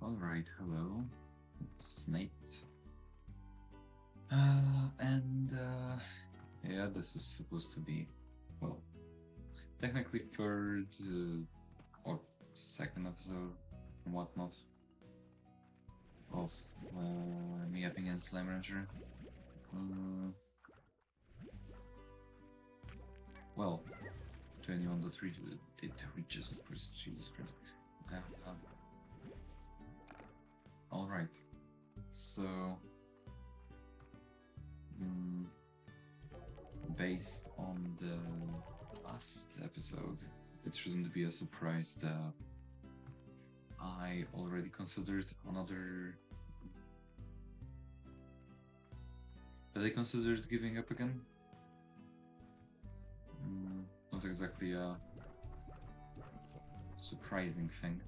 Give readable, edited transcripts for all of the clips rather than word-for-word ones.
Alright, hello. It's Nate. Yeah, this is supposed to be, well, technically third or second episode and whatnot of me Yapping and Slime Rancher. Well, to anyone that it reaches, of course, Jesus Christ. Alright, so based on the last episode, it shouldn't be a surprise that I already considered giving up again. Not exactly a surprising thing.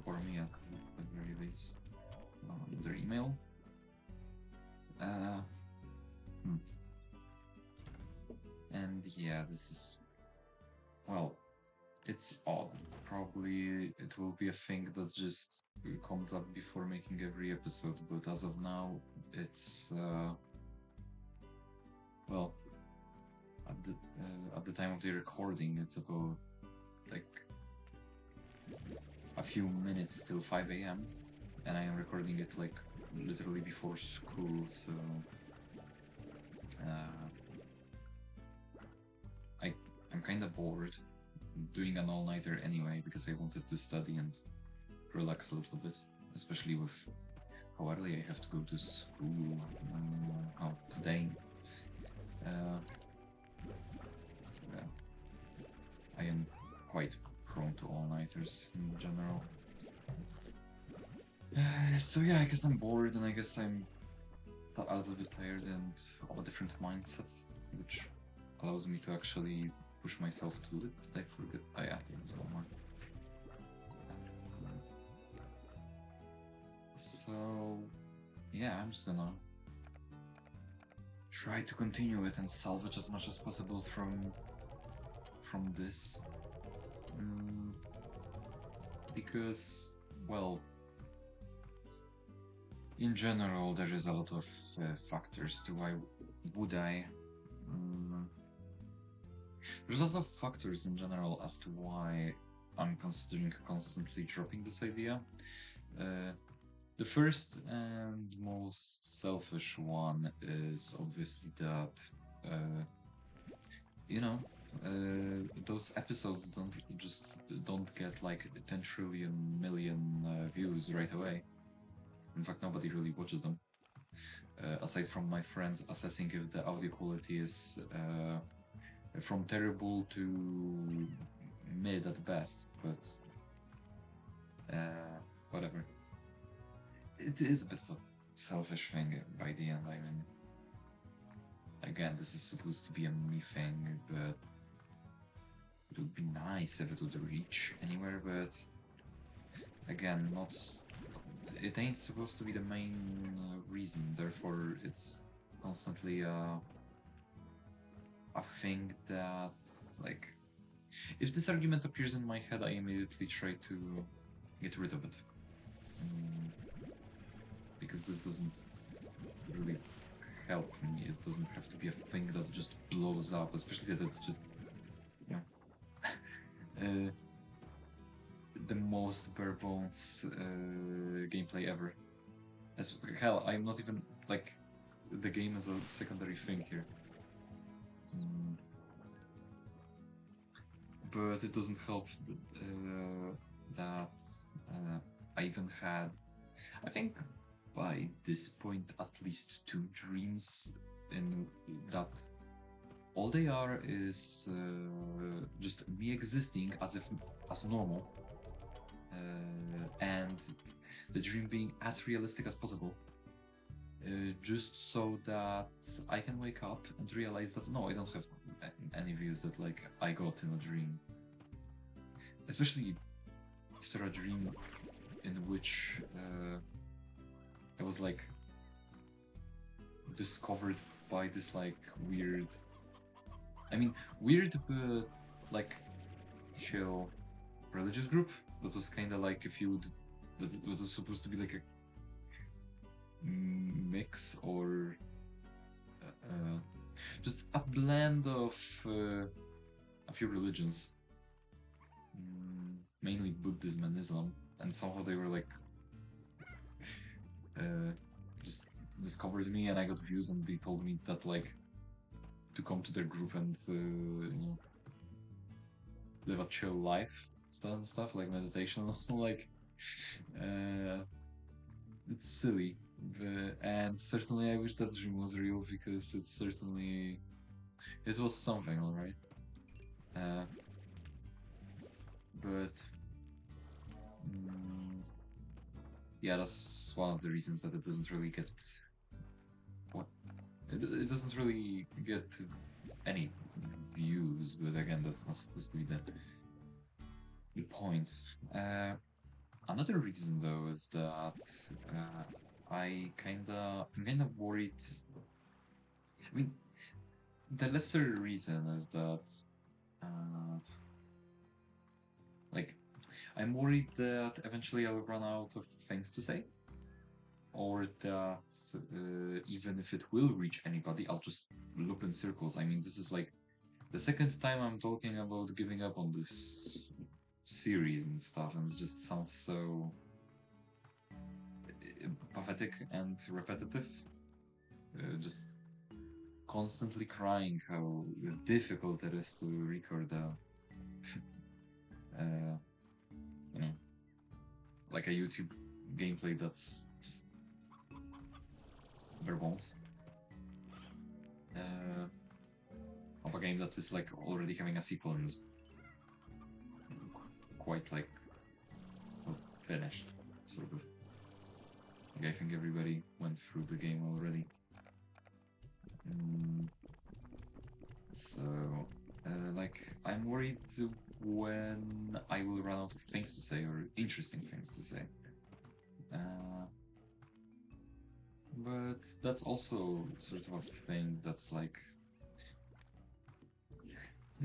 For me, at the very least, their email. And yeah, this is, well, it's odd. Probably it will be a thing that just comes up before making every episode, but as of now, it's well, at the time of the recording, it's about like a few minutes till 5 a.m. and I am recording it like literally before school, so I'm kind of bored doing an all-nighter anyway because I wanted to study and relax a little bit, especially with how early I have to go to school today. So yeah, I am quite prone to all-nighters in general. So yeah, I guess I'm bored and I guess I'm a little bit tired and of a different mindset, which allows me to actually push myself to it. Did I forget? Oh yeah, there's one more. So yeah, I'm just gonna try to continue it and salvage as much as possible from this. Because, well, in general, there is a lot of factors to why would I. There's a lot of factors in general as to why I'm considering constantly dropping this idea. The first and most selfish one is obviously that, those episodes don't get like 10 trillion million views right away. In fact, nobody really watches them. Aside from my friends assessing if the audio quality is from terrible to mid at best, but whatever. It is a bit of a selfish thing by the end. I mean, again, this is supposed to be a me thing, but it would be nice if it would reach anywhere, but again, it ain't supposed to be the main reason, therefore it's constantly a thing that, like, if this argument appears in my head, I immediately try to get rid of it. Because this doesn't really help me. It doesn't have to be a thing that just blows up, especially that it's just, the most bare bones gameplay ever. As hell, I'm not even, like, the game is a secondary thing here. But it doesn't help that I even had, I think by this point, at least 2 dreams in that all they are is just me existing as normal, and the dream being as realistic as possible, just so that I can wake up and realize that no, I don't have any views that like I got in a dream, especially after a dream in which I was like discovered by this like weird, but like chill religious group that was kind of like a feud that was supposed to be like a mix or just a blend of a few religions, mainly Buddhism and Islam, and somehow they were like just discovered me, and I got views, and they told me that like to come to their group and live a chill life and stuff like meditation. Like it's silly, and certainly I wish that dream was real because it was something, all right. But yeah, that's one of the reasons that it doesn't really get what it doesn't really get any views. But again, that's not supposed to be the point. Another reason though is that I'm kinda worried. I mean, the lesser reason is that like I'm worried that eventually I'll run out of things to say, or that even if it will reach anybody, I'll just loop in circles. I mean, this is like the second time I'm talking about giving up on this series and stuff, and it just sounds so pathetic and repetitive. Just constantly crying how difficult it is to record you know, like a YouTube gameplay that's just bare bones. Of a game that is like already having a sequel and is quite like finished, sort of. Like, I think everybody went through the game already. So, like, I'm worried when I will run out of things to say or interesting things to say. But that's also sort of a thing that's like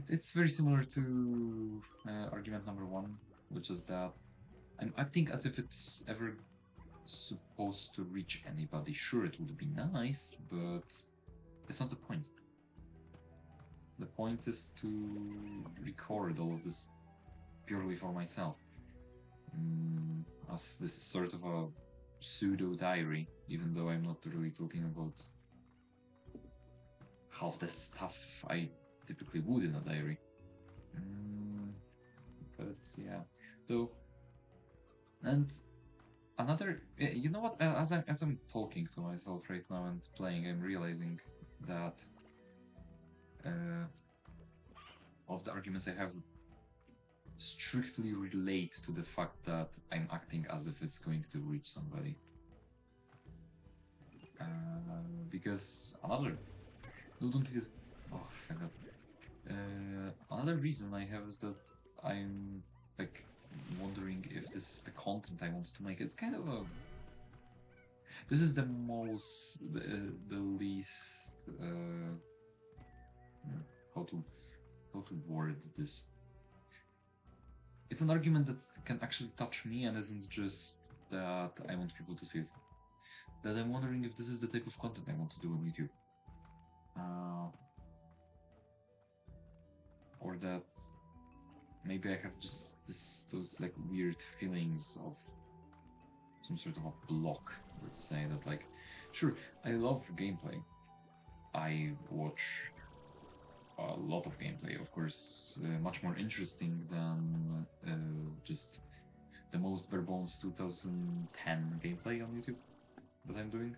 it's very similar to argument number one, which is that I'm acting as if it's ever supposed to reach anybody. Sure, it would be nice, but it's not the point. The point is to record all of this purely for myself, as this sort of a pseudo diary, even though I'm not really talking about half the stuff I typically would in a diary. But yeah, though, and another, you know what? As I'm talking to myself right now and playing, I'm realizing that of the arguments I have strictly relate to the fact that I'm acting as if it's going to reach somebody. Because another, no, don't do this. Oh, thank God. Another reason I have is that I'm like wondering if this is the content I want to make. It's kind of a. This is the least. How to word this. It's an argument that can actually touch me and isn't just that I want people to see it. That I'm wondering if this is the type of content I want to do on YouTube. Or that maybe I have just those like weird feelings of some sort of a block. Let's say that, like, sure, I love gameplay. I watch a lot of gameplay, of course, much more interesting than just the most bare bones 2010 gameplay on YouTube that I'm doing.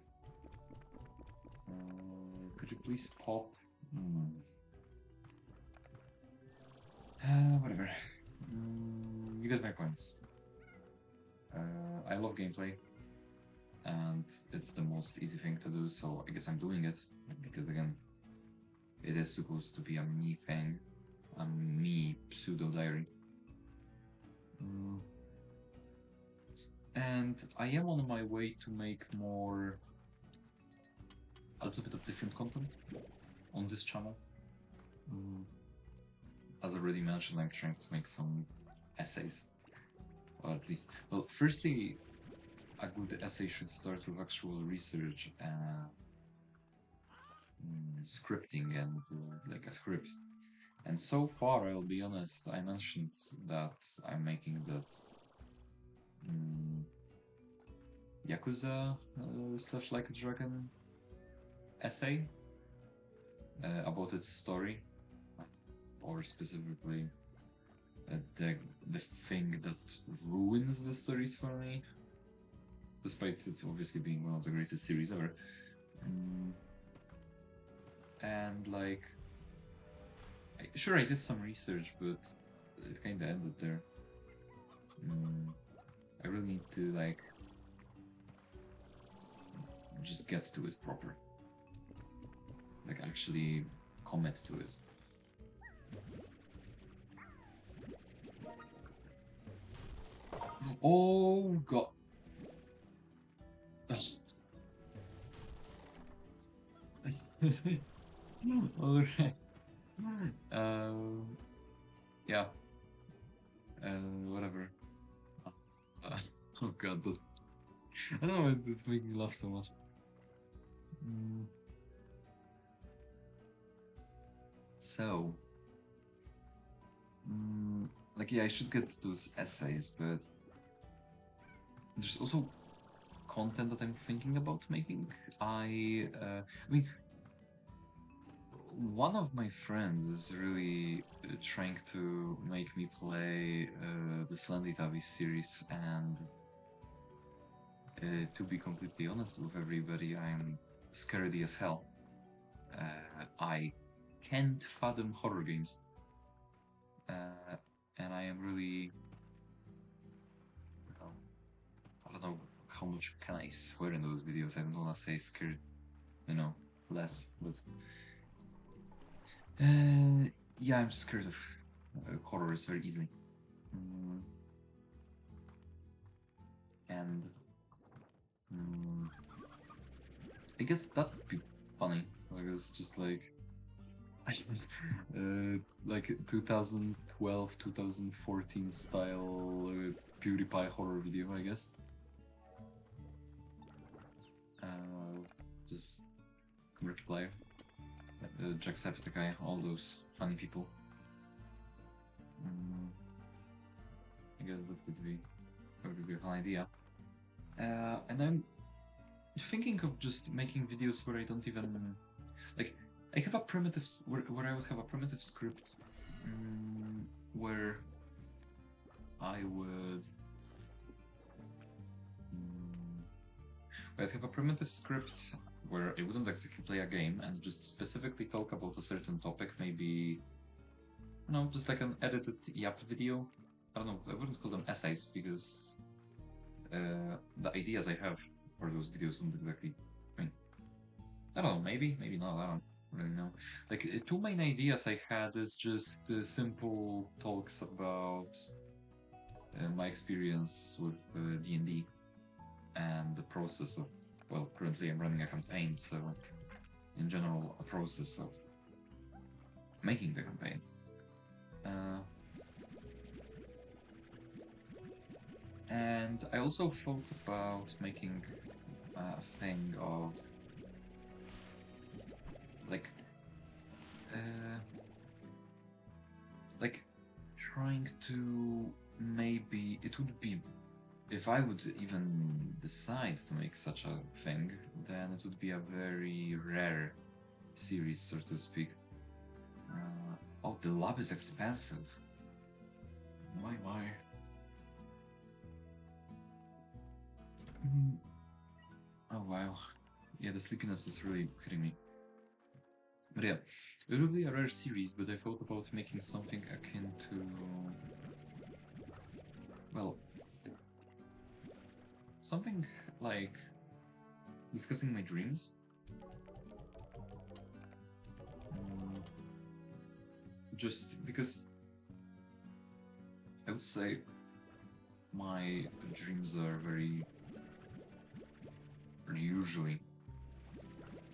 Could you please pop? Whatever. You get my points. I love gameplay, and it's the most easy thing to do, so I guess I'm doing it, because again, it is supposed to be a me thing, a me pseudo-diary. And I am on my way to make a little bit of different content on this channel. As already mentioned, I'm trying to make some essays. Or at least, well, firstly, a good essay should start with actual research and scripting and like a script. And so far, I'll be honest, I mentioned that I'm making that Yakuza slash Like a Dragon essay about its story, or specifically the thing that ruins the stories for me, despite it obviously being one of the greatest series ever. And like, sure, I did some research, but it kind of ended there. I really need to like just get to it proper, like actually commit to it. Oh god. Alright. Yeah. Whatever. Oh god, but I don't know, it's making me laugh so much. So, like, yeah, I should get those essays, but there's also content that I'm thinking about making. I mean, one of my friends is really trying to make me play the Slendytavis series, and to be completely honest with everybody, I'm scaredy as hell. I can't fathom horror games, and I am really, I don't know how much can I swear in those videos. I don't want to say scared, less, but yeah, I'm scared of horrors very easily. And I guess that could be funny. Like, it's just like like 2012, 2014 style PewDiePie horror video, I guess. Just Markiplier, Jacksepticeye, all those funny people. I guess that would be a fun idea. And I'm thinking of just making videos where I don't even like. I have a primitive where I would have a primitive script where I would. I'd have a primitive script where I wouldn't exactly play a game and just specifically talk about a certain topic, maybe, just like an edited Yap video. I don't know, I wouldn't call them essays because the ideas I have for those videos wouldn't exactly. I don't know, maybe not, I don't really know. Like, two main ideas I had is just simple talks about my experience with D&D and the process of, well, currently I'm running a campaign, so in general, a process of making the campaign. And I also thought about making a thing of like trying to maybe it would be if I would even decide to make such a thing, then it would be a very rare series, so to speak. Oh, the lab is expensive. My. Oh wow. Yeah, the sleepiness is really hitting me. But yeah, it will be a rare series, but I thought about making something akin to, well, something like discussing my dreams. Just because I would say my dreams are usually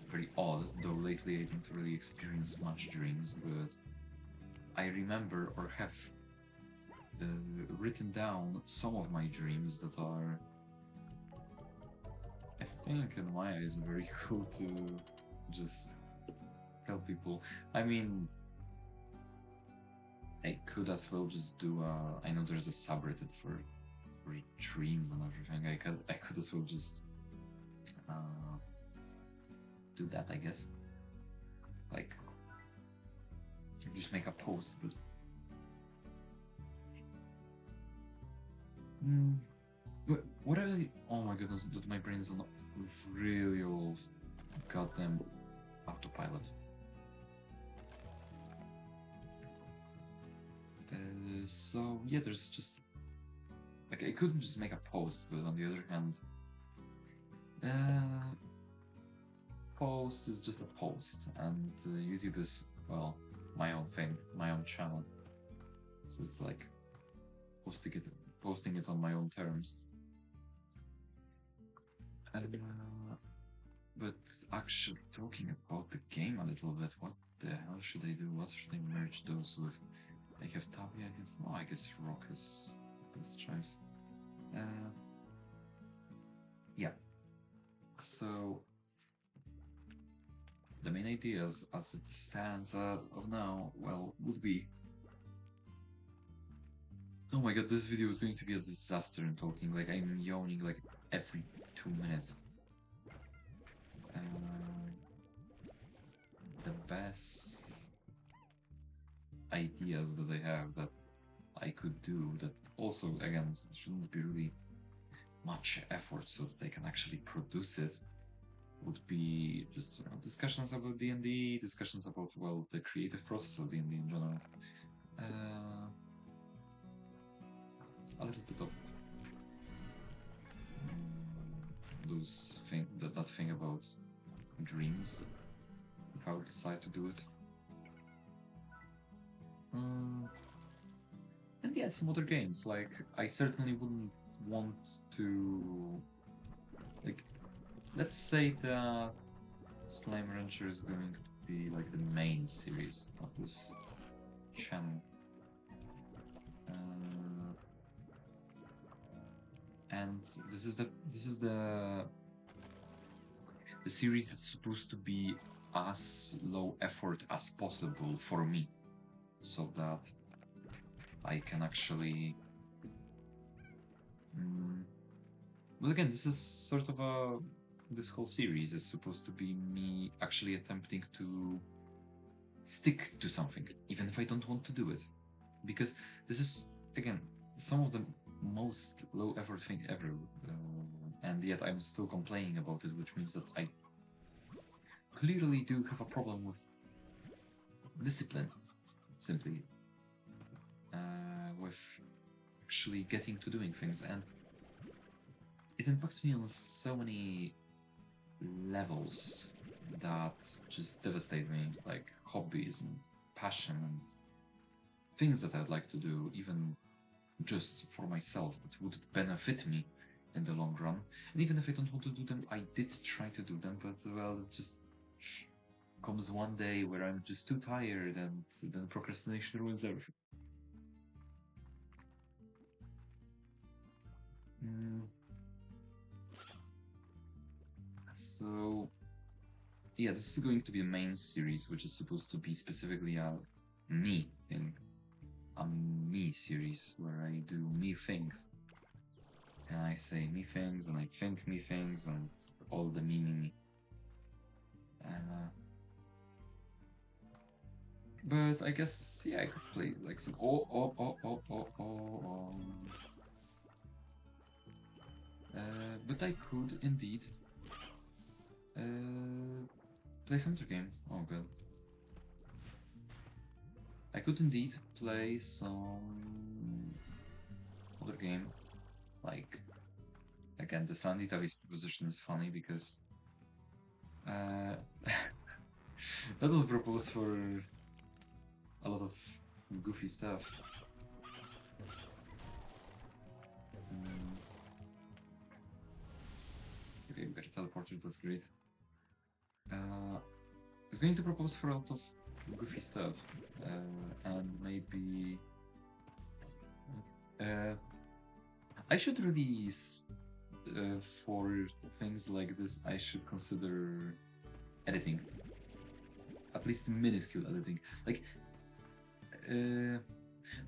very odd, though lately I didn't really experience much dreams, but I remember or have written down some of my dreams that are, I think, in my eyes, very cool to just tell people. I mean, I could as well just do I know there's a subreddit for dreams and everything. I could as well just do that, I guess. Like, just make a post with. What are they? Oh my goodness, but my brain is on really old goddamn autopilot. So yeah, there's just like I couldn't just make a post, but on the other hand, post is just a post, and YouTube is, well, my own thing, my own channel. So it's like posting it on my own terms. But actually talking about the game a little bit, what the hell should I do? What should I merge those with? I have Tabi, I have, oh, I guess Rock is this choice. Yeah. So the main ideas as it stands of now, well, would be. Oh my god, this video is going to be a disaster in talking. Like, I'm yawning like every 2 minutes. The best ideas that I have that I could do that also, again, shouldn't be really much effort so that they can actually produce it would be just discussions about D&D, discussions about, well, the creative process of D&D in general. A little bit of that thing about dreams, if I would decide to do it. And yeah, some other games. Like, I certainly wouldn't want to, like, let's say that Slime Rancher is going to be like the main series of this channel. And this is the series that's supposed to be as low effort as possible for me, so that I can actually. Well, again, this is sort of this whole series is supposed to be me actually attempting to stick to something, even if I don't want to do it, because this is, again, some of the most low effort thing ever, and yet I'm still complaining about it, which means that I clearly do have a problem with discipline, simply, with actually getting to doing things, and it impacts me on so many levels that just devastate me, like hobbies and passion and things that I'd like to do, even just for myself, that would benefit me in the long run. And even if I don't want to do them, I did try to do them, but well, it just comes one day where I'm just too tired, and then procrastination ruins everything. So yeah, this is going to be a main series, which is supposed to be specifically a me thing. A me series where I do me things. And I say me things, and I think me things, and all the me. But I guess, yeah, I could play like some but I could indeed play some other game. Oh god. I could indeed play some other game. Like, again, the Sandy Davis proposition is funny because that will propose for a lot of goofy stuff. Okay, we got a teleporter, that's great. It's going to propose for a lot of goofy stuff, and maybe I should really, for things like this, I should consider editing. At least minuscule editing. Like, the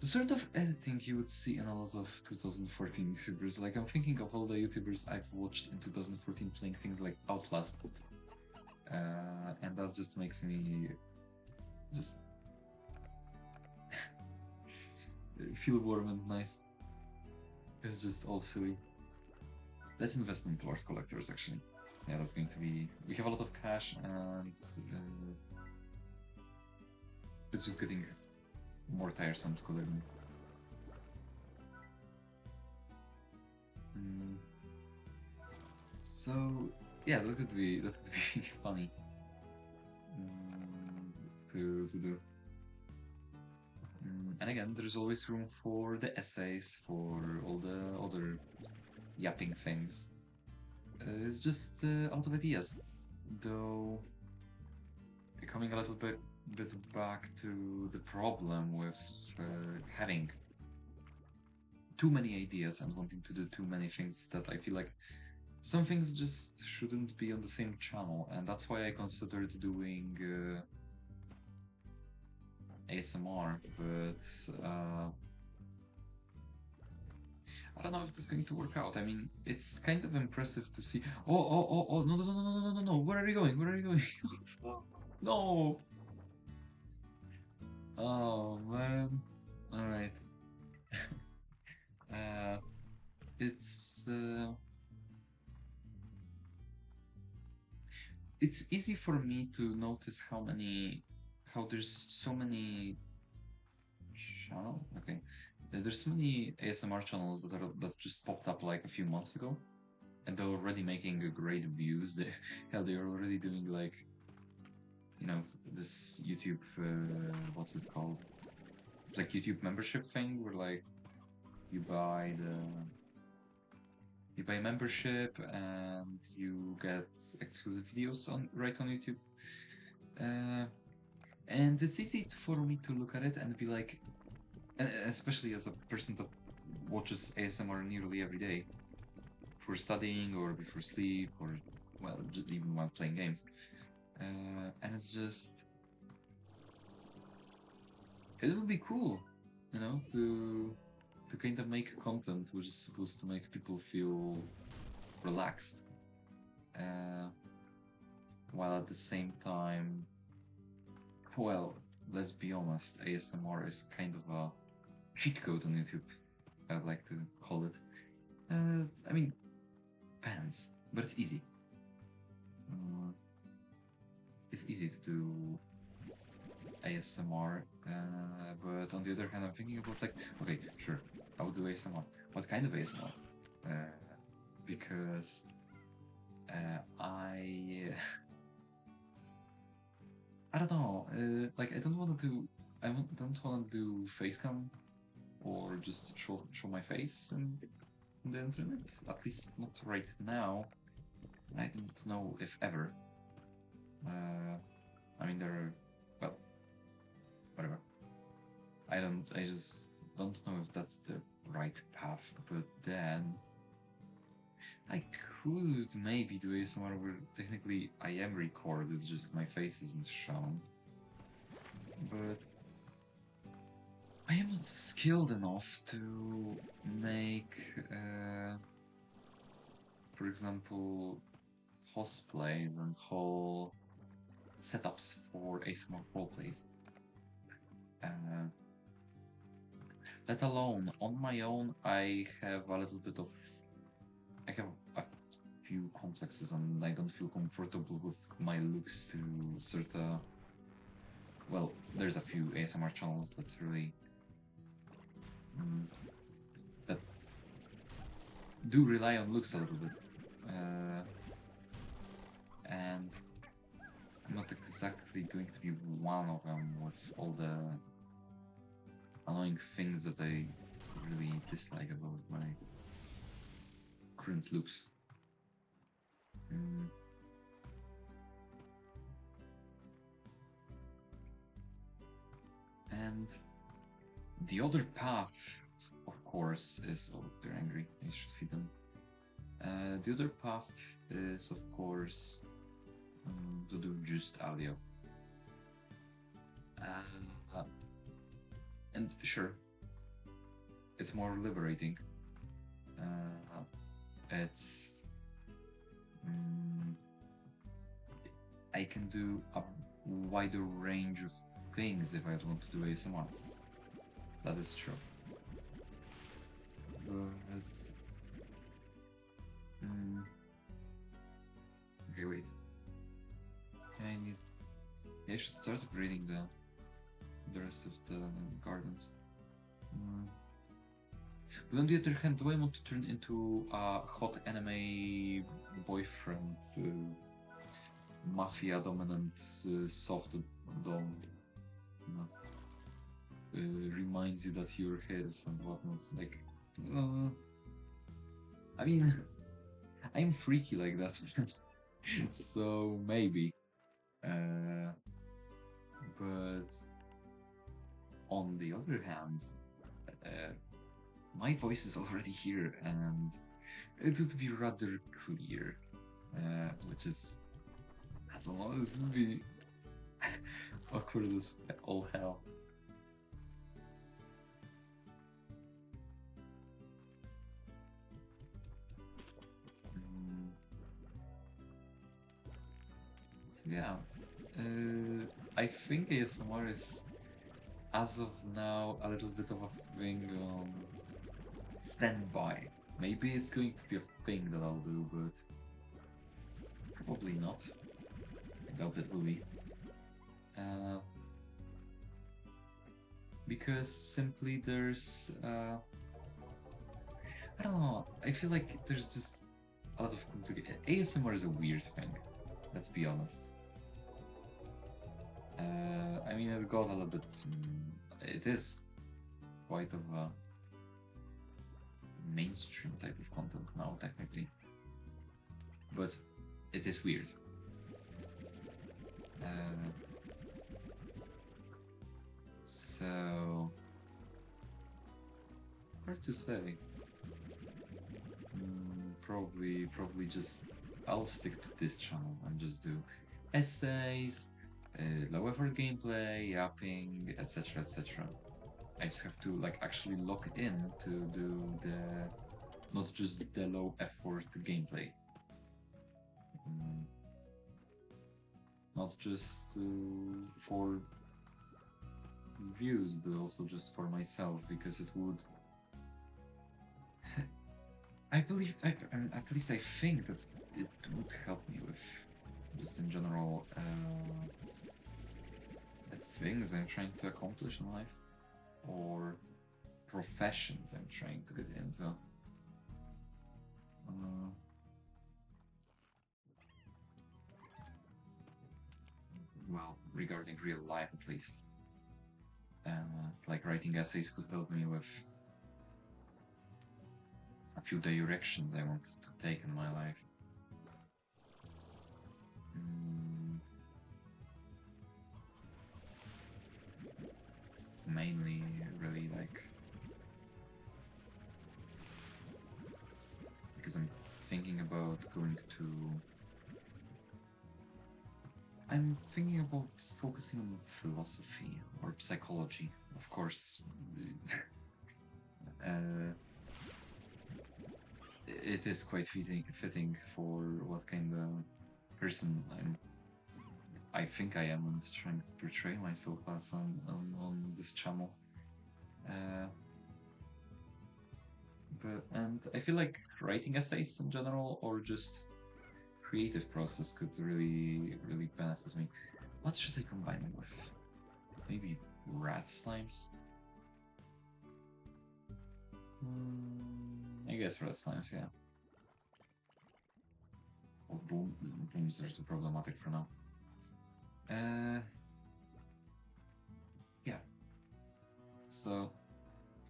sort of editing you would see in a lot of 2014 YouTubers. Like, I'm thinking of all the YouTubers I've watched in 2014 playing things like Outlast. And that just makes me just feel warm and nice. It's just all silly. Let's invest into art collectors, actually. Yeah, that's going to be... We have a lot of cash, and it's just getting more tiresome to collect them. So, yeah, that could be funny to do. And again, there's always room for the essays, for all the other yapping things. It's just out of ideas. Though, coming a little bit back to the problem with having too many ideas and wanting to do too many things, that I feel like some things just shouldn't be on the same channel, and that's why I considered doing ASMR, but I don't know if this is going to work out. I mean, it's kind of impressive to see. Oh, no, where are you going? Where are you going? No! Oh, man. Alright. It's it's easy for me to notice how there's so many channels. Okay, there's so many ASMR channels that just popped up like a few months ago, and they're already making great views. They're already doing, like, you know, this YouTube what's it called? It's like YouTube membership thing where, like, you buy membership and you get exclusive videos right on YouTube. And it's easy for me to look at it and be like, especially as a person that watches ASMR nearly every day for studying or before sleep, or, well, just even while playing games. And it's just, it would be cool, you know, to kind of make content which is supposed to make people feel relaxed, while at the same time, well, let's be honest, ASMR is kind of a cheat code on YouTube, I'd like to call it. I mean, depends, but it's easy. It's easy to do ASMR, but on the other hand, I'm thinking about, like, okay, sure, I would do ASMR. What kind of ASMR? Because I don't know. Like, I don't want to do. Don't want to do facecam or just show my face in the internet. At least not right now. I don't know if ever. I mean, there are, well, whatever. I just don't know if that's the right path. But then I could maybe do ASMR where technically I am recorded, just my face isn't shown. But I am not skilled enough to make, for example, cosplays and whole setups for ASMR roleplays. Let alone, on my own, I have a little bit of... I have a few complexes and I don't feel comfortable with my looks to sort of... Well, there's a few ASMR channels that really... that do rely on looks a little bit. And I'm not exactly going to be one of them with all the annoying things that I really dislike about my current looks. And the other path, of course is... Oh, they're angry. I should feed them. The other path is, of course, to do just audio. And sure, it's more liberating. It's... I can do a wider range of things if I want to do ASMR. That is true. But... Okay, wait. I should start upgrading the rest of the gardens. But on the other hand, do I want to turn into a hot anime boyfriend, mafia dominant, soft dom? Reminds you that you're his and whatnot. Like, I mean, I'm freaky like that, so maybe. But on the other hand, my voice is already here, and it would be rather clear, which is, I don't know, it would be awkward as all hell. So yeah, I think ASMR is, as of now, a little bit of a thing on standby. Maybe it's going to be a thing that I'll do, but probably not. I doubt it will be. Because simply there's... I don't know, I feel like there's just a lot of complicated... ASMR is a weird thing, let's be honest. I mean, it got a little bit... it is quite of a mainstream type of content now, technically. But it is weird. So... hard to say. Probably just... I'll stick to this channel and just do essays, low effort gameplay, yapping, etc, etc. I just have to like actually lock in to do the... not just the low effort gameplay. Not just for views, but also just for myself, because it would... I believe, at least I think that it would help me with just in general the things I'm trying to accomplish in life, or professions I'm trying to get into. Well, regarding real life at least. Like writing essays could help me with a few directions I want to take in my life. Mainly, really, like... because I'm thinking about going to... I'm thinking about focusing on philosophy or psychology, of course. It is quite fitting for what kind of person I think I am, and trying to portray myself as on this channel. And I feel like writing essays in general, or just creative process, could really benefit me. What should I combine it with? Maybe rat slimes? I guess rat slimes, yeah. Or booms are too problematic for now. Yeah. So,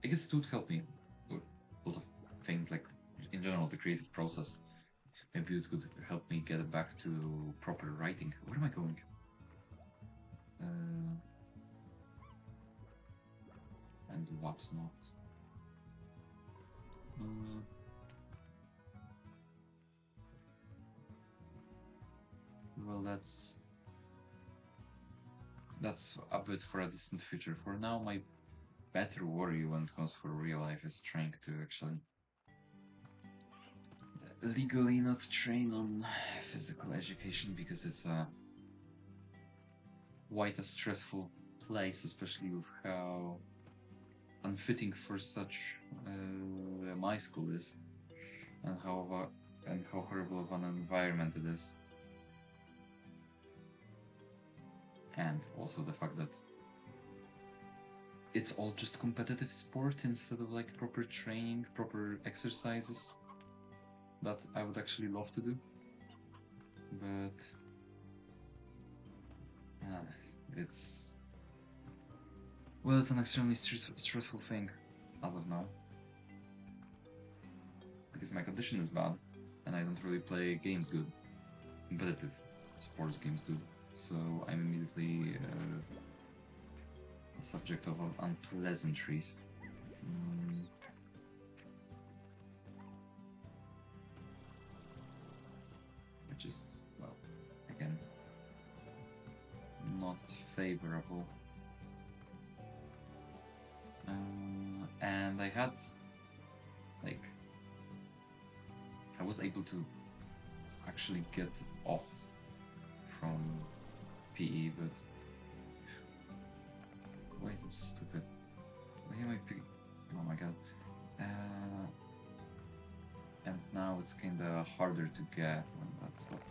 I guess it would help me with a lot of things, like, in general, the creative process. Maybe it could help me get back to proper writing. Where am I going? And what not? that's a bit for a distant future. For now, my better worry when it comes for real life is trying to actually legally not train on physical education, because it's quite a stressful place, especially with how unfitting for such my school is, and how horrible of an environment it is, and also the fact that it's all just competitive sport instead of like proper training, proper exercises that I would actually love to do, but it's it's an extremely stressful thing as of now, because my condition is bad and I don't really play games good, competitive sports games good, so I'm immediately a subject of unpleasantries. Which is, well, again, not favorable. And I had, like, I was able to actually get off from PE, but wait, I'm stupid. Why am I picking? Oh my god. And now it's kinda harder to get, and that's what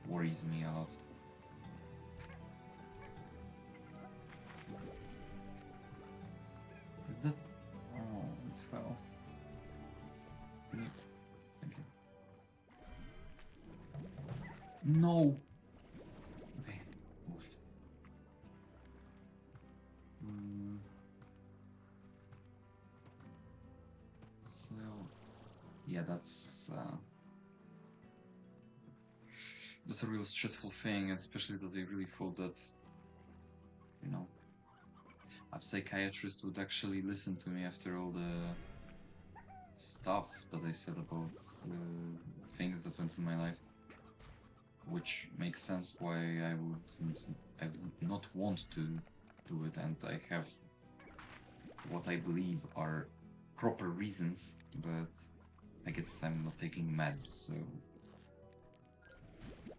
worries me a lot. That... Oh, it fell. Thank you. No! Okay, moved. So... yeah, that's a real stressful thing, especially that I really thought that, you know, a psychiatrist would actually listen to me after all the stuff that I said about things that went in my life, which makes sense why I would not want to do it, and I have what I believe are proper reasons, but I guess I'm not taking meds, so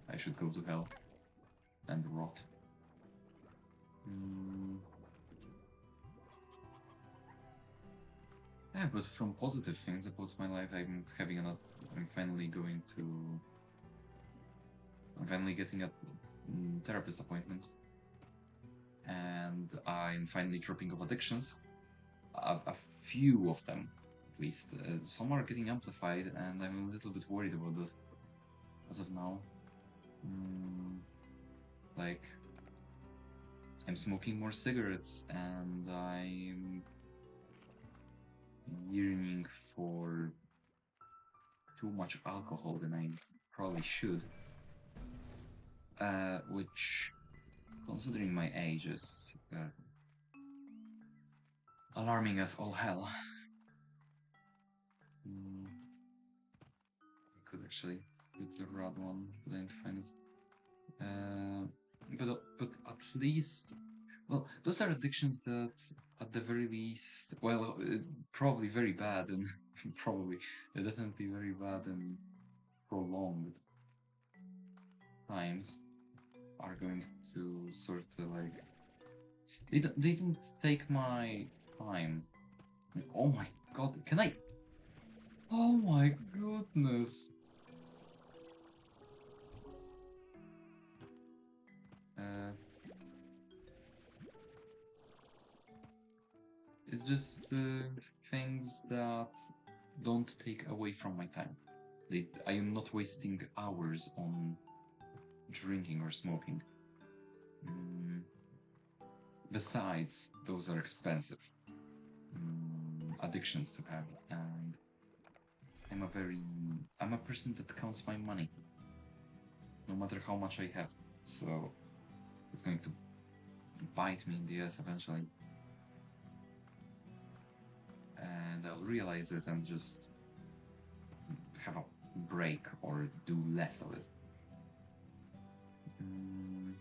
I should go to hell and rot. Yeah, but from positive things about my life, I'm finally getting a therapist appointment, and I'm finally dropping off addictions. A few of them, at least. Some are getting amplified, and I'm a little bit worried about this as of now. Like, I'm smoking more cigarettes, and I'm yearning for too much alcohol than I probably should. Which, considering my age, is alarming as all hell. I could actually put the red one, but I didn't find it. But at least, well, those are addictions that, at the very least, well, probably very bad, and probably definitely very bad and prolonged times, are going to sort of like, they didn't take my time. Oh my god, can I? Oh my goodness. It's just things that don't take away from my time. I am not wasting hours on drinking or smoking. Besides, those are expensive addictions to have, and I'm a person that counts my money, no matter how much I have. So it's going to bite me in the ass eventually, and I'll realize it and just have a break or do less of it. Mm.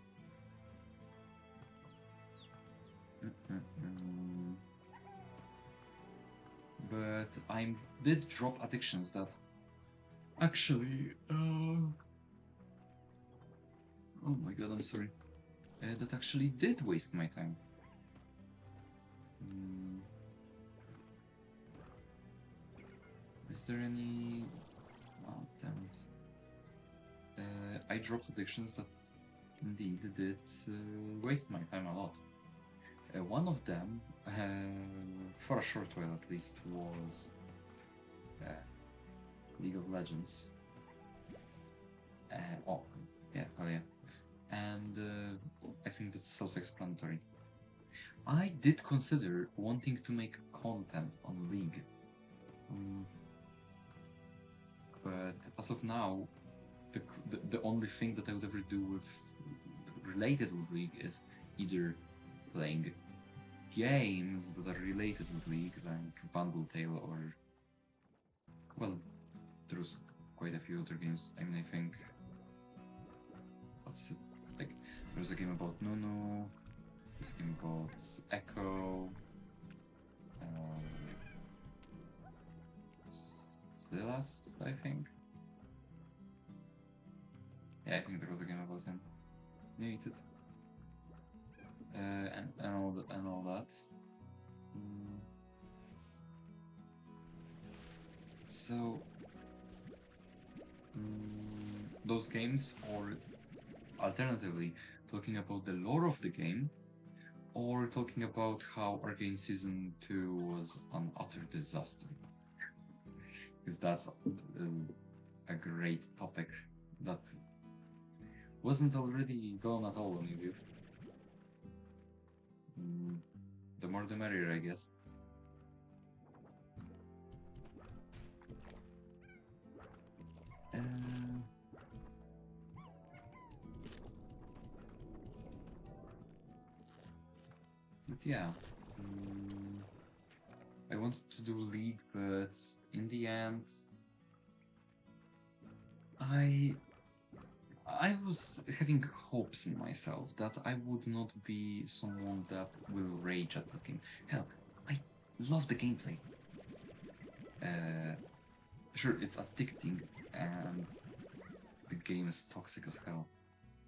But I did drop addictions that actually, oh my god, I'm sorry. That actually did waste my time. Mm. Is there any? Oh, damn it. I dropped addictions that indeed did waste my time a lot. One of them, for a short while at least, was League of Legends. Oh, yeah, oh yeah. And I think that's self-explanatory. I did consider wanting to make content on League. But as of now, the only thing that I would ever do with related with League is either playing games that are related with League, like Bundle Tale, or well, there's quite a few other games. I mean, I think what's it like? There's a game about Nunu. This game about Echo. Silas, I think. Yeah, I think there was a game about him. Muted. And all that. So those games, or alternatively, talking about the lore of the game, or talking about how Arcane Season 2 was an utter disaster. Because that's a great topic that wasn't already done at all on YouTube. The more the merrier, I guess. But yeah, I wanted to do League, but in the end, I was having hopes in myself that I would not be someone that will rage at this game. Hell, I love the gameplay. Sure, it's addicting and the game is toxic as hell,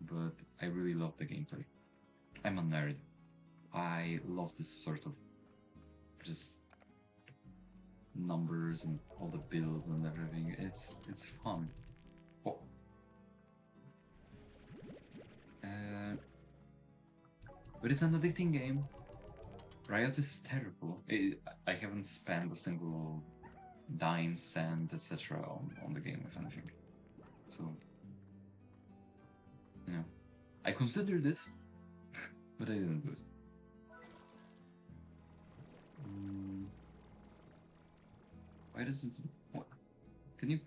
but I really love the gameplay. I'm a nerd. I love this sort of just numbers and all the builds and everything. It's fun. Oh. But it's an addicting game. Riot is terrible. I haven't spent a single dime, cent, etc. on the game, if anything. So, you know, I considered it, but I didn't do it. Why does it? What? Can you?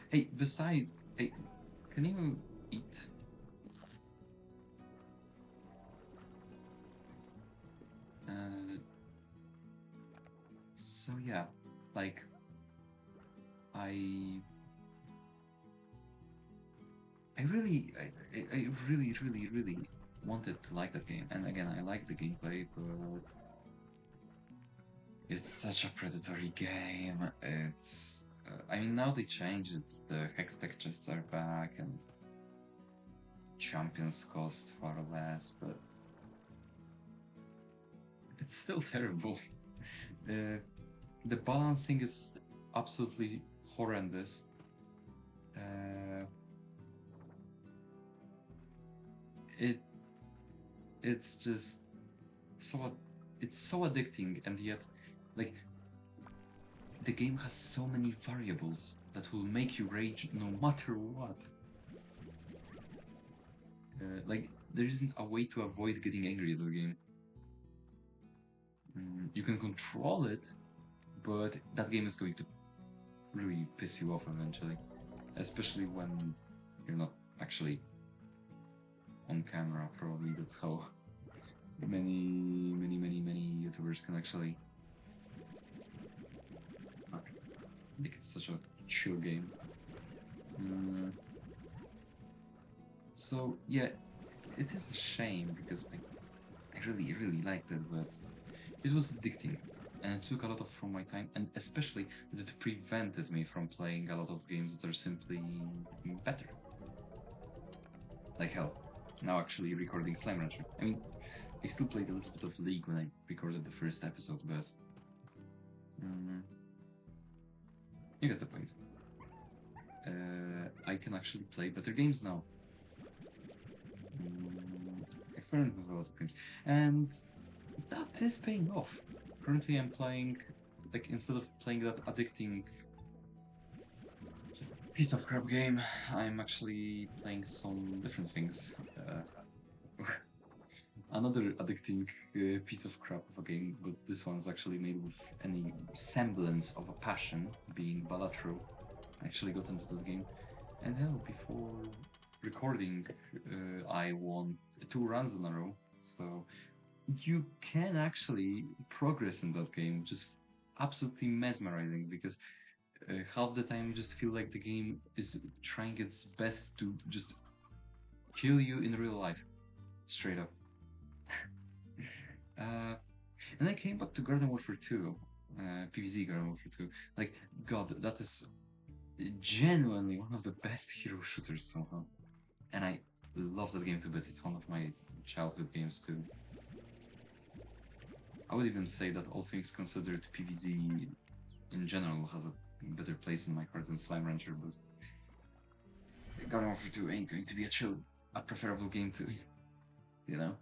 Hey, besides, hey, can you eat? So yeah, like I really, I really wanted to like that game, and again, I like the gameplay, but it's such a predatory game. It's, I mean, now they changed it. The Hextech chests are back, and champions cost far less, but it's still terrible. The balancing is absolutely horrendous. It's just it's so addicting, and yet, like, the game has so many variables that will make you rage no matter what. Like, there isn't a way to avoid getting angry at the game. You can control it, but that game is going to really piss you off eventually, especially when you're not actually on camera. Probably that's how many YouTubers can actually make it such a chill game. So yeah, it is a shame because I really, really liked it, but it was addicting and it took a lot of from my time, and especially that it prevented me from playing a lot of games that are simply better. Like hell, now actually recording Slime Rancher. I mean, I still played a little bit of League when I recorded the first episode, but mm, you get the point. I can actually play better games now. Experiment with a lot of games, and that is paying off. Currently, I'm playing, like, instead of playing that addicting piece of crap game, I'm actually playing some different things. Another addicting piece of crap of a game, but this one's actually made with any semblance of a passion, being Balatro. I actually got into that game, and hell, before recording, I won 2 runs in a row. So you can actually progress in that game, which is absolutely mesmerizing because half the time you just feel like the game is trying its best to just kill you in real life, straight up. uh, and I came back to Garden Warfare 2, PvZ Garden Warfare 2. Like, God, that is genuinely one of the best hero shooters somehow. And I love that game too, but it's one of my childhood games too. I would even say that all things considered, PvZ in general has a better place in my heart than Slime Rancher, but Garden Warfare 2 ain't going to be a preferable game to, you know?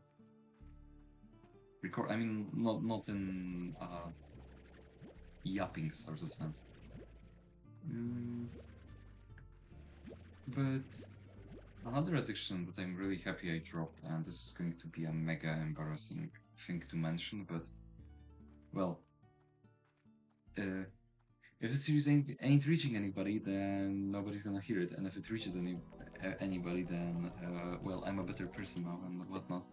I mean, not in yapping sort of sense. Mm, but another addiction that I'm really happy I dropped, and this is going to be a mega embarrassing thing to mention, but well, uh, if the series ain't reaching anybody, then nobody's gonna hear it, and if it reaches anybody, then well, I'm a better person now and whatnot.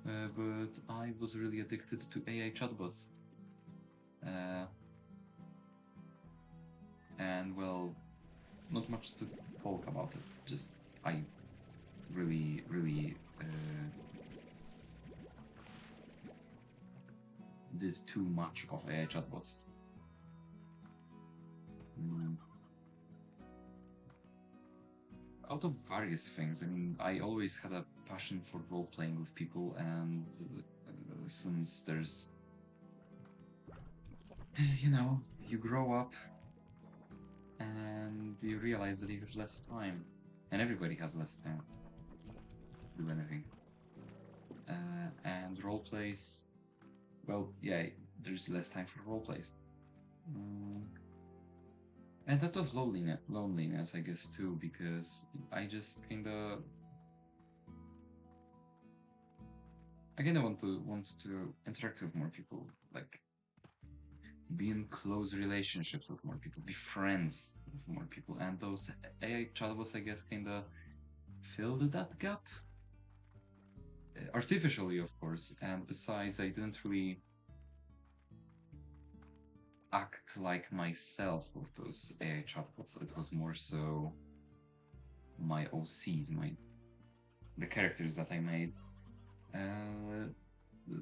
But I was really addicted to AI chatbots. Uh, and well, not much to talk about it. Just I really, really did too much of AI chatbots. Mm. Out of various things. I mean, I always had a passion for role playing with people, and since there's, you grow up and you realize that you have less time, and everybody has less time to do anything. And role plays, well, yeah, there's less time for role plays. And that of loneliness, I guess, too, because I just I kinda want to interact with more people, like be in close relationships with more people, be friends with more people, and those AI chatbots, I guess, kinda filled that gap. Artificially, of course, and besides, I didn't really act like myself with those AI chatbots. It was more so my OCs, the characters that I made, uh,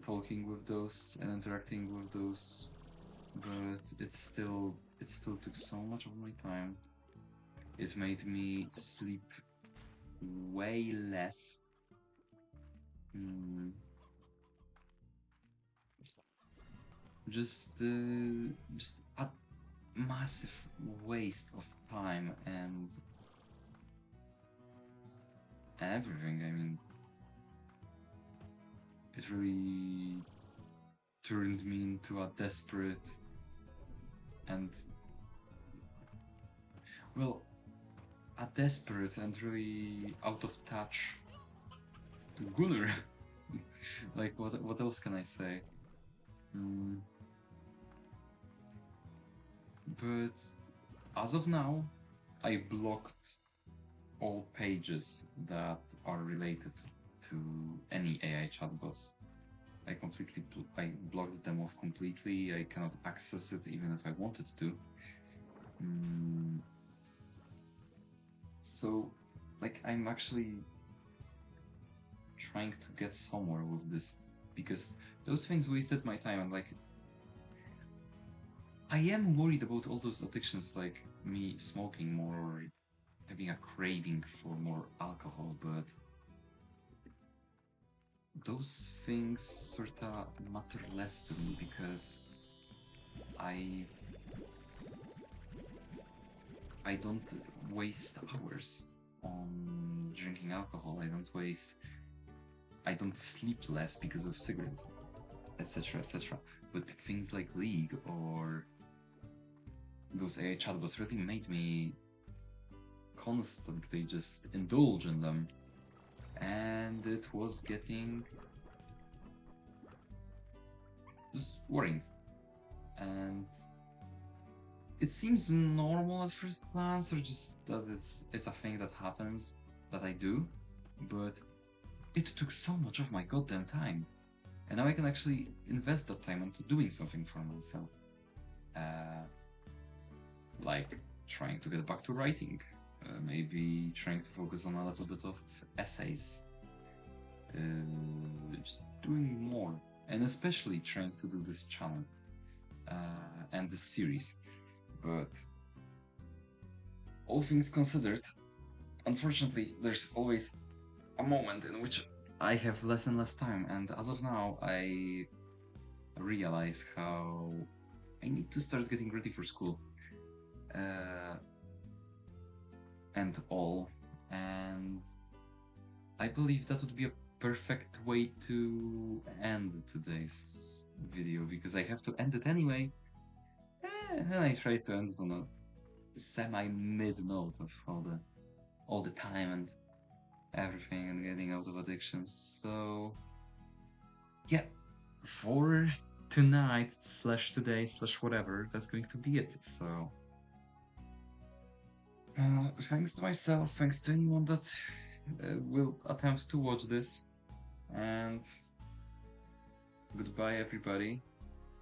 talking with those and interacting with those. But it still took so much of my time. It made me sleep way less. Mm, just a massive waste of time and everything. I mean, it really turned me into a desperate and, well, a desperate and really out of touch gunner. Like, what else can I say? Mm, but as of now, I blocked all pages that are related to any AI chatbots. I blocked them off completely. I cannot access it even if I wanted to. Mm, so, like, I'm actually trying to get somewhere with this, because those things wasted my time, and like I am worried about all those addictions, like me smoking more or having a craving for more alcohol, but those things sorta matter less to me because I I don't waste hours on drinking alcohol. I don't sleep less because of cigarettes, etc., etc. But things like League or those AI chatbots really made me constantly just indulge in them, and it was getting just worrying. And it seems normal at first glance, or just that it's a thing that happens that I do, but it took so much of my goddamn time, and now I can actually invest that time into doing something for myself, uh, like trying to get back to writing, maybe trying to focus on a little bit of essays, just doing more, and especially trying to do this channel and this series. But all things considered, unfortunately, there's always a moment in which I have less and less time, and as of now, I realize how I need to start getting ready for school and all, and I believe that would be a perfect way to end today's video, because I have to end it anyway. And I try to end it on a semi-mid note of all the time and everything and getting out of addictions. So yeah, for tonight / today / whatever, that's going to be it. So thanks to myself, thanks to anyone that will attempt to watch this, and goodbye everybody,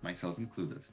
myself included.